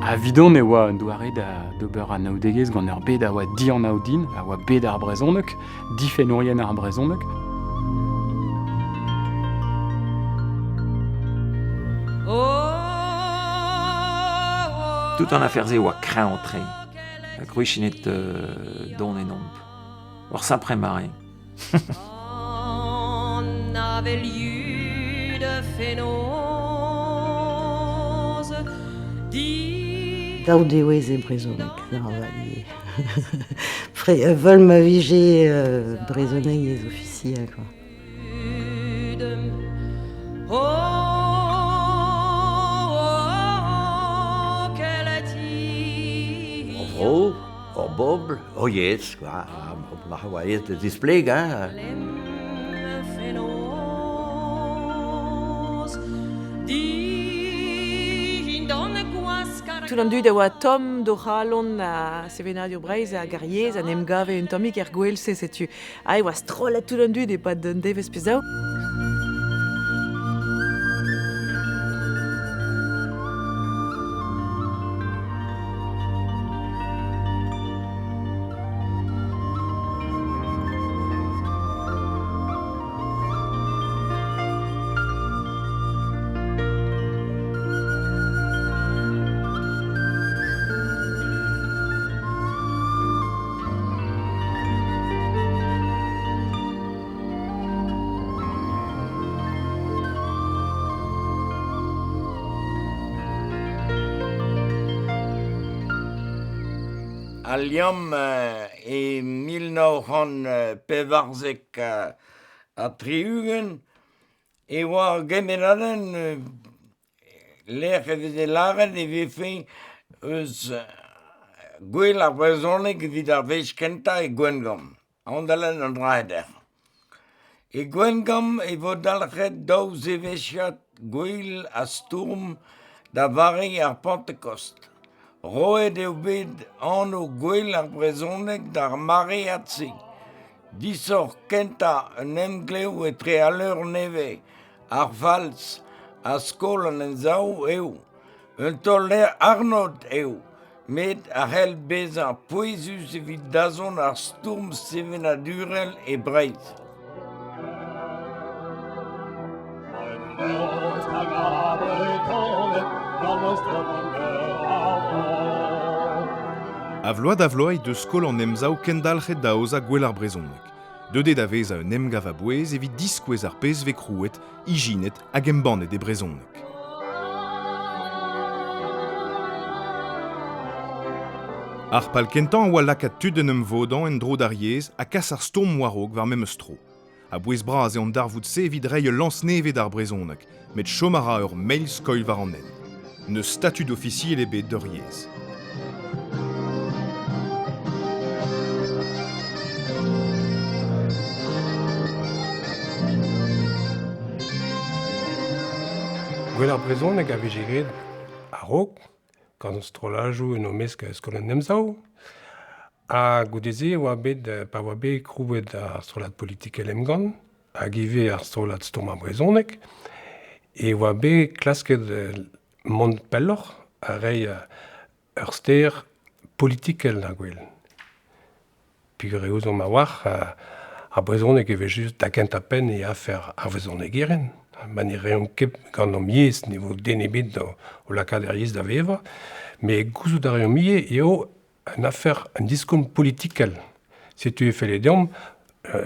A vidon e oa un douare da d'ober a naudegez gant ur bed a oa di an aodin, a oa bed ar brezhoneg, di fenourien ar brezhoneg. Tout an aferze oa kreñv o tre. A krouichinet don en omp. Or sapre mare. On avait lieu de fénoz Daou deouez e brezhoneg, vol ma vije brezhoneg ez ofisia, quoi. Oh, o bobl, o yes, quoi. Ma hawaïet de display, hein. Tout an dud a oa Tom do c'halon a sevenadur breiz a gariez an emgave un tomik gwelse setu. A oa strolet tout an dud e pad d'un devez pezaou. A liom e 1940 a triugen e oa gemeraden l'er evit laren e vefe eus gwell ar brezhoneg vid ar vez kenta e Gwengam. Andalen an draeder. E Gwengam e vo dalc'het daouz eveziat gwell a stourm da vare ar Pentekost. Roet eo bet an o gwell ar brezhoneg d'ar mare atse. Disor kenta un emgleo e tre a l'eur neve ar vals a skol an enzaou eo. Un toller Arnaud eo, met a c'hell bez ar poezus evit dazon ar stourm sevenadurel e breiz. A vload a vloai de skol an emzaou kendalc'het da oza gwell ar brezhoneg. Deudet a vez a un emgav a bouez evit diskouez ar pezve krouet, ijinet hag embannet e brezhoneg. Ar pal kentan oa lakat tud en vodan en dro d'ariez a kas ar storm warog war mem eus tro. A bouez braz e an darvoud se evit reiñ lans nevet ar brezhoneg, met chomara ur mail skoil war an en. Ne statut officiel e bet d'uriez. Gwell ar brezhoneg a vejeret a rog, gant strolajou en o mesk a skol an emzaou. A goudeze oa bet pa oa bet krouet ar strolat politik el emgant, a give ar strolat storm ar brezhoneg, e oa bet klasket mont pelloc'h a rei ur stêr politikel na gwell. Pigur eo zo ma war, ar brezhoneg e vez just da kent a pen e afer ar brezhoneg eren. Man e reon ket gant an miez ne vo denebet o lakad er yez da veva, me gouzout a reon mie eo un afer, un diskoun politikel. Setu e felle deom,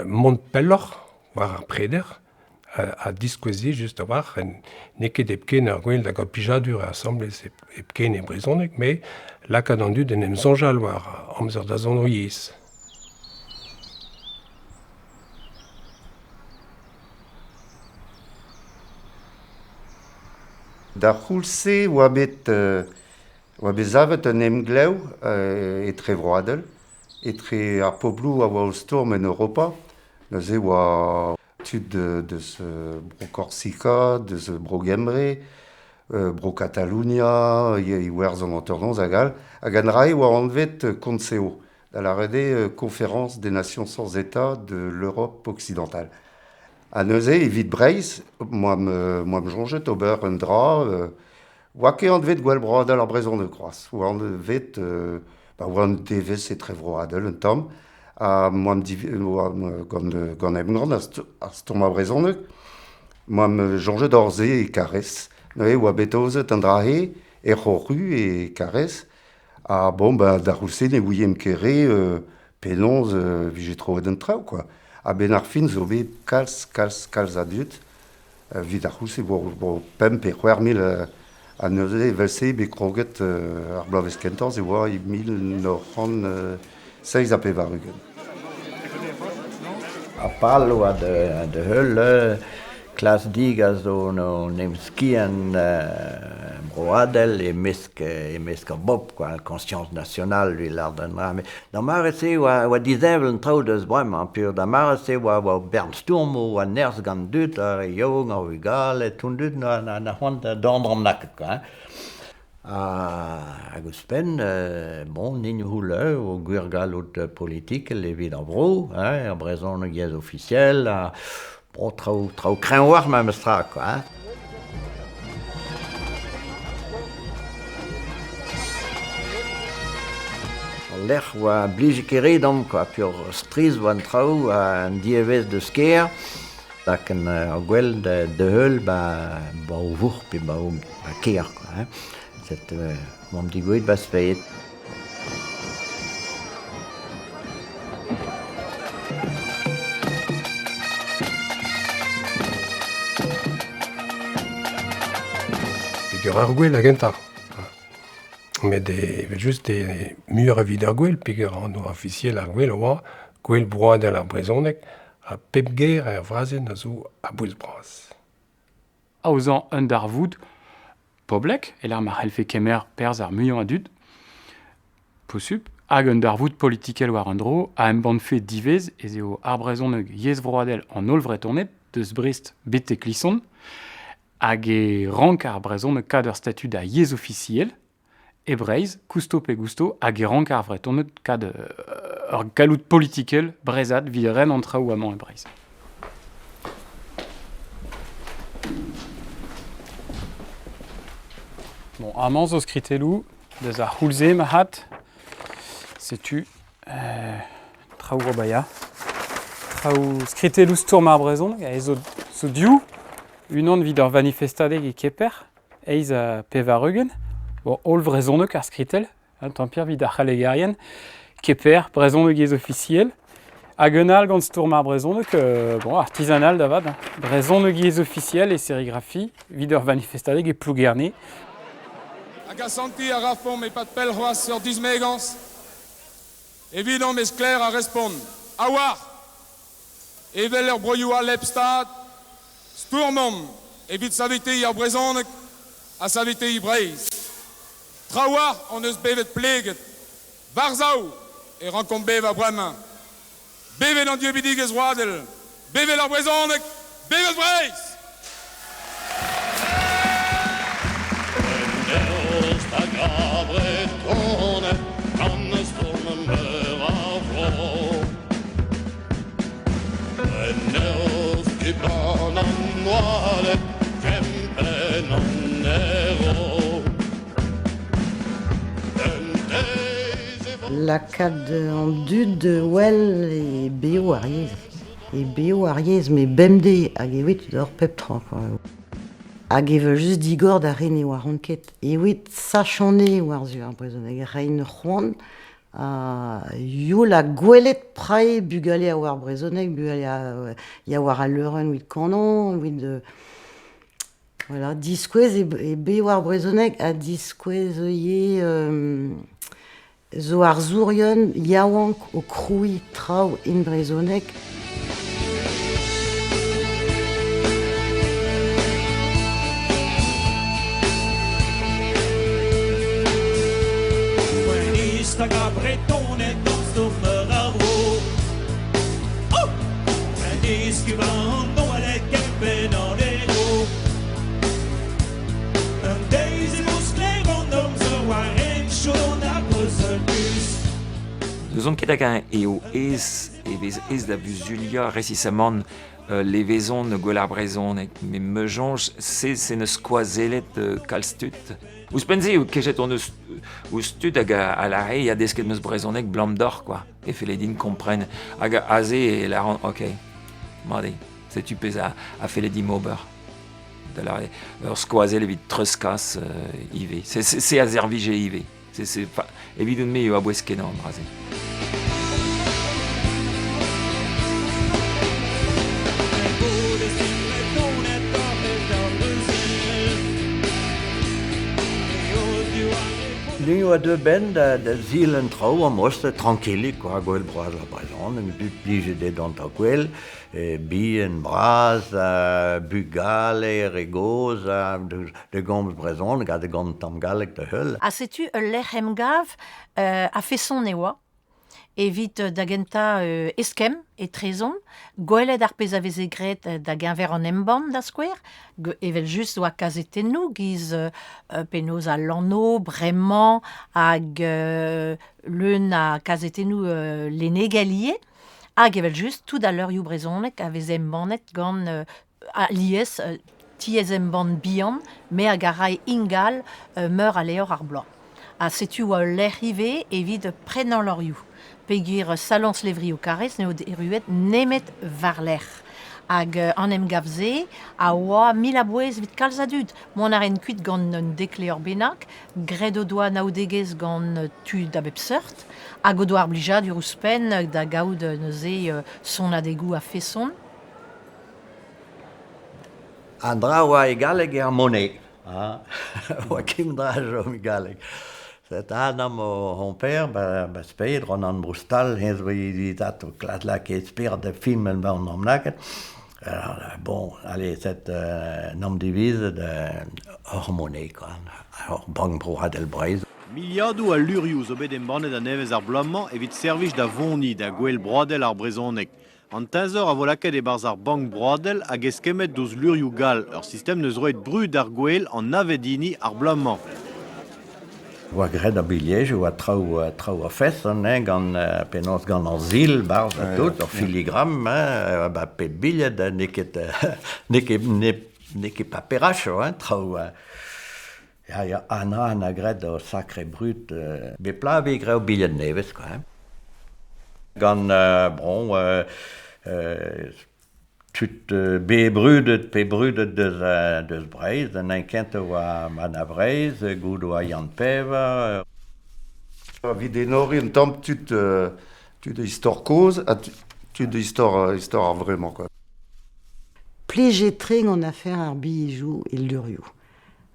mont pelloc'h, war ar preder, a diskwezi just a war, neket epken ar gwell da gant pijadur e assemblez epken e brezhoneg, me lakad an dud en em zonjal war amzer da zon o yez. Da c'houlse oa bet zavet un emgleo e tre vroadel, e tre ar poblou a oa o storm en Europa, neuze oa tud deus bro Korsika, deus bro Gemre, bro Catalunya, e werzhon an teurzonz agal, hag an rai oa anvet Conseo, da la rede Conférence des Nations sans État de l'Europe occidentale. A neuze evit breiz, moam jonget ober un dra Oa ket an vet gwell bradel ar brezhoneg c'hoaz. Oa an vet, oa an devez e tre vroadel un tamm. Moam gant emgant ar storm ar brezhoneg. Moam jonge d'orze e karez. Oa betozet an drahe e c'horru e karez. Da rousset ne ouiem kere penonz vije trovet un traoù, quoi. Ben ar fin zo bet kalz a dut. Vid ar rousset bo pemp e 4.000 a neuze velse be kroget ar blavez kentañ e oa 1906 a pevarugen. A pal oa de heul, klas dig a zo no nemskian broadel e mesk bob, quoi, conscience nationale, lui, l'art d'un drame. Da mare se oa dizevel un trao deus bremañ, pur da mare se oa Bernd Sturm oa nerz gant dut, ar eog, ar ugal, et tun dut na c'hoant d'andram naket, quoi. Hag eus pen, nin houle o gwirgal out politik evit ar bro, ar brezhoneg yez officiel, trao kreñ war ma meus tra, quoi. L'ech oa blije kere dom, quoi, pur striz oa an trao an dievez de sker, dak an gwell de heul ba o vour pe ba ker, quoi. Zet moam digouet ba speit. Peogwir ar gwell a gentañ. Met just de mur a vid ar gwell, peogwir an officiel ar gwell oa, gwell broadel ar brezhoneg, a pep ger ar vrazen a zo a bouez bras. A ouzan un darvoud, poblek, elar ma c'hellfe kemer perz ar muiañ a dud, posup, hag un darvoud politikel war an dro, a embanfe divez, ez eo ar brezhoneg yez vroadel an ol vretornet, deus brist bete klison, hag e rank ar brezhoneg kad ur statut da yez officiel, e breiz, kousto pe gousto, hag e rank ar vretornet kad ur galout politikel brezat vid ren an traoù amañ e breiz. Bon, amañ zo skritelou, deus ar c'houlze ma hat, setu traoù robaya. Traoù skritelou storm ar brezhoneg, a zo diou, unan vid ur manifestadeg e keper, eiz a pevarugen, bon, ol brezhoneg ar skritel, tampir vid ar c'hallegarien, keper, brezhoneg yez officiel, hag un all gant storm ar brezhoneg, artisanal davad, brezhoneg yez officiel e serigrafi, vid ur manifestadeg e plougerne. Hag a santi a rafon me pat pel c'hoaz sur dizmegans, evidon mes kler a respond. A war, evel ur broioù a lepstad, stourmom, evit savite ar brezhoneg, a savite i breiz. Tra war, on eus bevet pleget, varzaou, e rankom bev a bremañ. Bevet an dieu bidig ez roadel, bevet ar brezhoneg, bevet breiz! Lakad an dud well e beo ar yez. E beo ar yez, me bemde hag evit ur pep tra. Hag evel just digor da rene war an ket. Evit sachane war zu ar brezhoneg. Rein c'hoant, yo la gwelet prae bugale a war brezhoneg, bugale a war a leuren wit kanon, wit voilà, diskouez e beo ar brezhoneg a diskouez ye zo ar zourion yaouank o kroui traoù in brezhoneg. Hag a bretonet gant stormer ar bro. Oh! En eskuvan don alet kempen an ego. Un deiz e moskler an dom zo war en chon a posel bus. Nous on ket hag eo ez da bus Julia récemment les vaisons de gwell ar brezhoneg, mais me jonge, c'est ne skoazelet kal stud. Ouz penzi, ou kejet on ou stud hag a la rei, a desket meus brezhoneg blam d'or, quoi. E feledin kompren. Hag a aze e la ran, ok, madi, setu pez a feledin ober. De la rei, ur skoazel evit treuskas ive. C'est a zervije ive. Evidon me eo a bouez kenan, braze. Nu a deux ben de zielen trouw am oste tranquillik quoi gwell bras la brezhoneg, du plige de dont a gwell, bien bras, bugale, regoz, de gomz brezhoneg a de gomz tam galleg de heul. A setu lec'h gav a feson eoa, evit d'agenta eskem et trezon, gwelet ar pez a veze gret da genver an emban da skouer, evel just oa kazetennou giz penoz a Lanno, Bremañ, hag leun a kazetennou l'Enegalie, hag evel just tout a l'eur you brezhonek a veze embanet gant a lies tiez emban bihan, me hag a rai ingal meur a leor ar bloaz. A setu oa l'er ive evit prenan l'or you. Peguir salons levri o karez, neo deruet nemet var l'er. Hag an em gavze, a oa mil a bouez vit kalz adud. Moan a ren kuit gant un dekle ur benak, gred o doa naoudegez gant tud a bep seurt, hag o doa ar blijad ur ouspen da gaout neuze son adegou a feson. An dra oa egaleg ar monet. Oa kim dra jom egaleg. Cet adam on père, speit, ron an brustal, hens vo dat o kladlak e spert de film en ban omnaket. Bon, allez, cet nom divise de hormoné, quoi. Bang bro hadel breiz. Miliadou a lurioù zo bet embannet a nevez ar blamman evit servij da voni da gwell broadel ar brezhonek. An tazor a volaket e barz ar bank broadel hag eskemet douz lurioù gal. Ur system neus roet brud ar gwell an navedini ar blamman. Oa gred a biliej, oa trao a fes, gant penaos gant an zil, barz a tout, ur filigram, pet billet, neket pa peracho, trao... Ja, an a gred o sacre brut, be pla ve gre o billet nevez, quoi. Gant, bon, tut be brudet deus breiz, an enkent oa man a breiz, gout oa Jan Pever. Vid enori un tamm tud istor koz, tud istor ar vremañ, quoi. Plije treng an afer ar bijou e lurioù.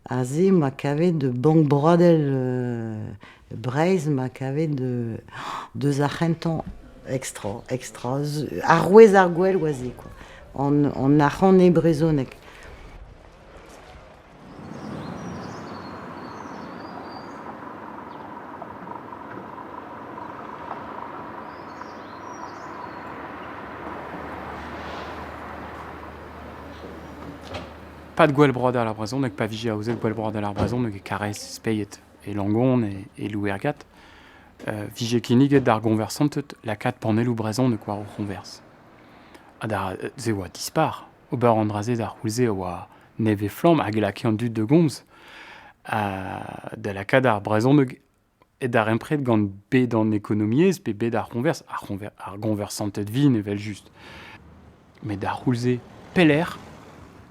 A ze ma kavet de bank brodel breiz, ma kavet de deus ar c'hentan extra. Ar rouez ar gwell oaze, quoi. On a ran e brezhonek. Pas de gwell broad à la brezhoneg, pas vije a ouzet gwell broad à la brezhoneg e karez speiet e langon e louergat. Vije kinniget d'ar gonversantet la kat panelou brezhoneg war o gonvers. Ha da ze oa dispar. Ober an drazet ar c'houlze oa neve flam hag la ki an dud de gomz. De la kat ar brezhoneg et d'ar empret gant bet an ekonomiez pe bet ar gonvers. Ar gonversantet vin evel just. Mais d'ar c'houlze peller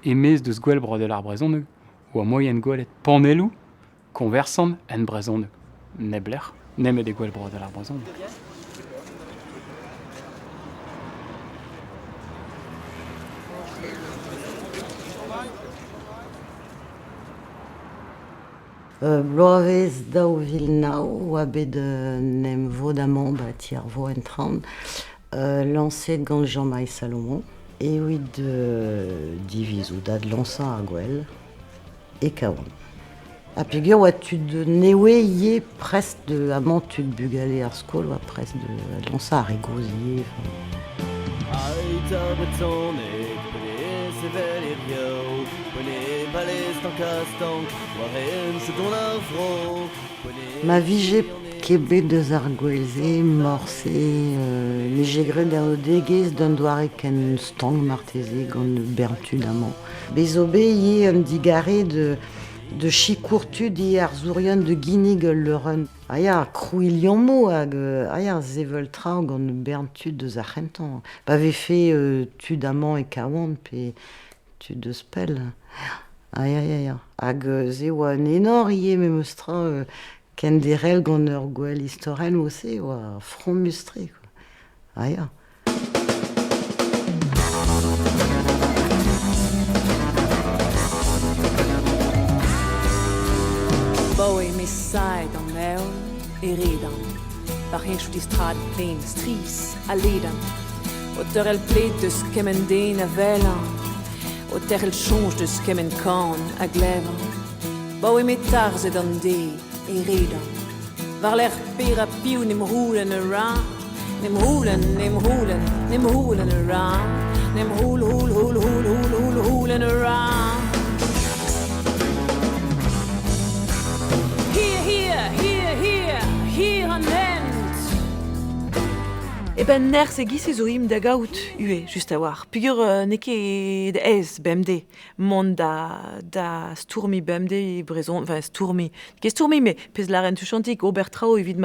emez deus gwell brodel ar brezhoneg oa moyen gwelet panelou konversant en brezhoneg. Nebler, nemet e gwell brodel ar brezhoneg. Bloavez daou Vilnao, oa bet nem vodamant ti ar vo entran, lancet gant Jean-Marie Salomon, e oit divizou dad lansan ar gwell, e kaon. A peogwir oa tud newe ie prest de amant tud bugale ar skol, oa prest de lansan ar egoz ie. Aita bretonek, pene sevel e rio, pene palez tan kastan, waren se don ar vro. Ma vije kebet deus ar gwelze, morse, mais j'ai gret ar degez d'un doare ken stang marteze gant berntud amañ. Bezo be ie un digare de chikourtud ie ar zourion de ginigol leuren. Aya, krouilion mo hag aya zevel traoù gant berntud deus ar c'hentan. Pa vefe tud amañ e kaouant pe tud deus pell. Aya. Hag ze oa an enor ie me meus tra ken derel gant ur gwell istorel ose oa front mustre. Aya. Boe mes saet an eol e redan. Par henchou di strad plen stris a ledan. O terrel plet deus kemen den a velan. O terrel chonj deus kemen kan a glevan. Boe me tarzet an de e redan. Var l'er per a piou nem roulen a ran. Nem roulen a ran. Nem roulen a ran. Hier an end. E ben ner se gise zo im da gaout ue, just a war. Pugur neke de ez BMD. Mont da stourmi BMD brezon, enfin stourmi. Ke stourmi, me pez laren tuchantik, ober trao evit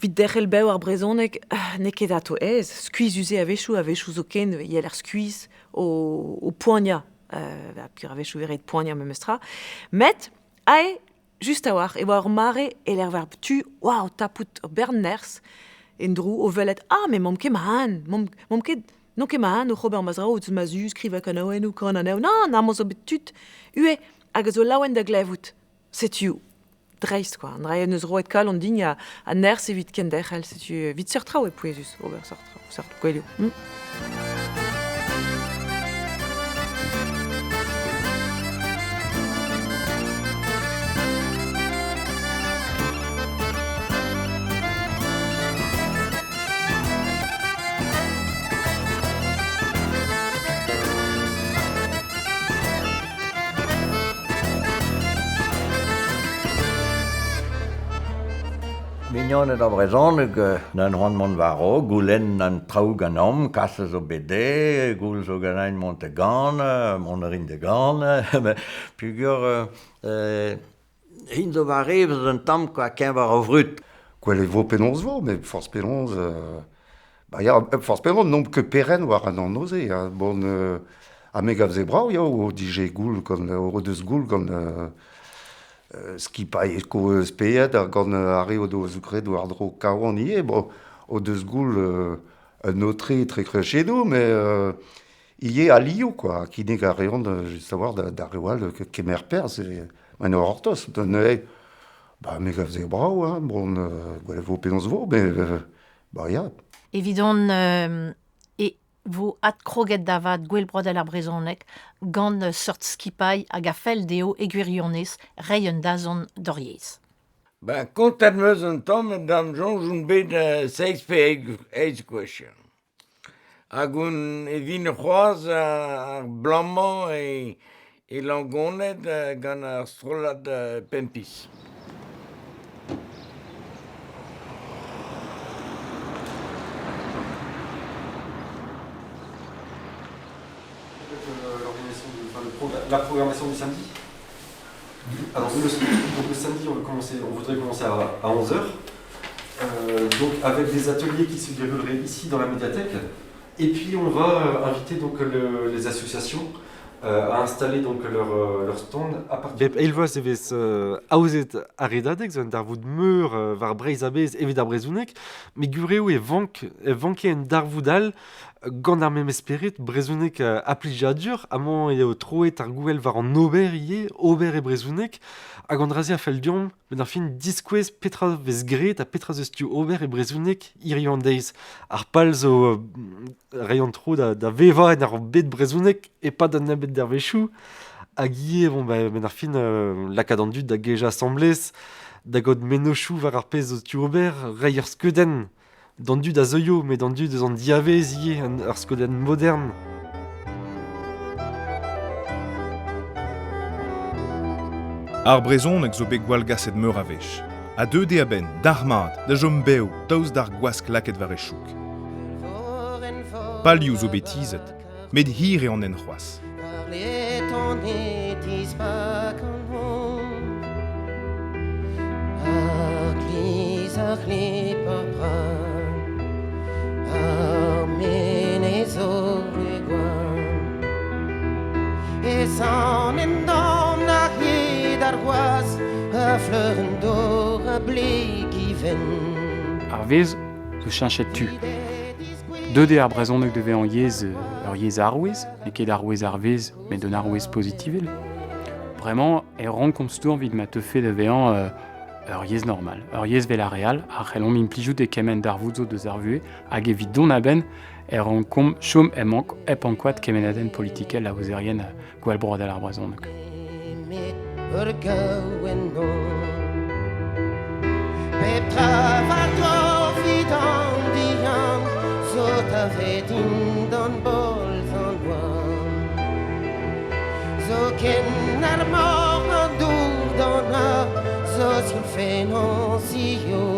derrel bew ar brezonek, neke dato ez. Skuiz uze a vechou zo ken, yel ar skuiz o poigna. Pugur a vechou veret poigna me mestra. Met, ae, just a war, e war mare e l'er verb tu, waouh, tapout berners, en drou o velet, mais mom ket mahan, mom ket, non ket mahan, o Robert Mazra, o tz mazu, skriva kanaoen ou kananeo, nan, mo zo bet tut, ue, hag zo laouen da glevout, setu, dreist, quoi, an raien eus roet kal, on dign a ners evit ken derrel, setu, vit surtrao e pouezus, ober surtrao, gwelio. Mignonet a brezhoneg n'an c'hoant varo, goulenn an traoù gant om, kasse zo bede, goul zo ganañ mont e gant, mont rin de gant, pugur hin zo vare eus un tamm koa ken war o vrut. Gwell e vo penons vo, mais force penons... force penons nomp que peren war an an oze. Bon, a me gav ze brao, o dije goul, o deus goul gant... skipailh ko speet gant are o deus gret war dro kaouan ie, bon, o deus goul un autre tre krechedo, mais ie a lio, quoi, ki neg a reont just a war da rewal kemer per, man ur ortos, don me gav ze brao, bon, gwell vo penons vo, mais, ya. Evidon, vo at kroget davad gwell brodel ar brezonek gant seurt skipailh hag a fel deo e gwirionez rei un dazon d'oriez. Ben, kontet meus un tamm dam jonjoun bet Shakespeare age question. Hag un evin c'hoaz ar blamman e langonet gant ar strolad pempis. La programmation du samedi. Alors le samedi, on voudrait commencer à 11h, donc avec des ateliers qui se dérouleraient ici dans la médiathèque. Et puis on va inviter donc les associations à installer donc leur stand à partir. Elvas evez aouzet a redadek zon darvoud meur var breiz abez evit ar brezounek, me gureo e vanke en darvoudal gant ar mem esperit brezounek aplijadur, amant eo troet ar gouel var an ober e brezounek, hag an drazi a fel diom, met ar fin diskouez petra vez gret a petra zeus tu ober e brezounek irion deiz. Ar pal zo reion tro da veva en ar bet brezounek e pa da nebet der vechou, hag ie, bon, met ar fin lakad an dud da geja assemblez, da god menochou var ar pez zo tu ober, rei ur skeudenn, d'an dud a zeuio, met d'an dud eus an diavez ie, ur skeudenn modern. Ar brezhoneg zo bet gwall gaset meur a wech. A deux de ben, d'armad, de jombeo, daouz d'ar gwask laket var e chouk. Palioù zo betizet, met hir e an en c'hoaz. Ar vez, zo cheñchet tu. Deude ar brezhoneg devez an yez arwez, ne ket arwez ar vez, met d'un arwez positivel. Vraiment, ran komstour vid ma teuffe devez an ur yez normal. Ur yez vel ar real, ar c'hellon min plijout e kemen d'ar voudzo deus ar vue, hag evit don aben, ran kom chom ep an koad kemenadenn politikel la ouzerien gwell brodel ar brezhoneg. Petra vardo fidan dian, zot avet in dan bol zan doan. Zo ken ar mor an dour dan ar, zo sin fenan si yo.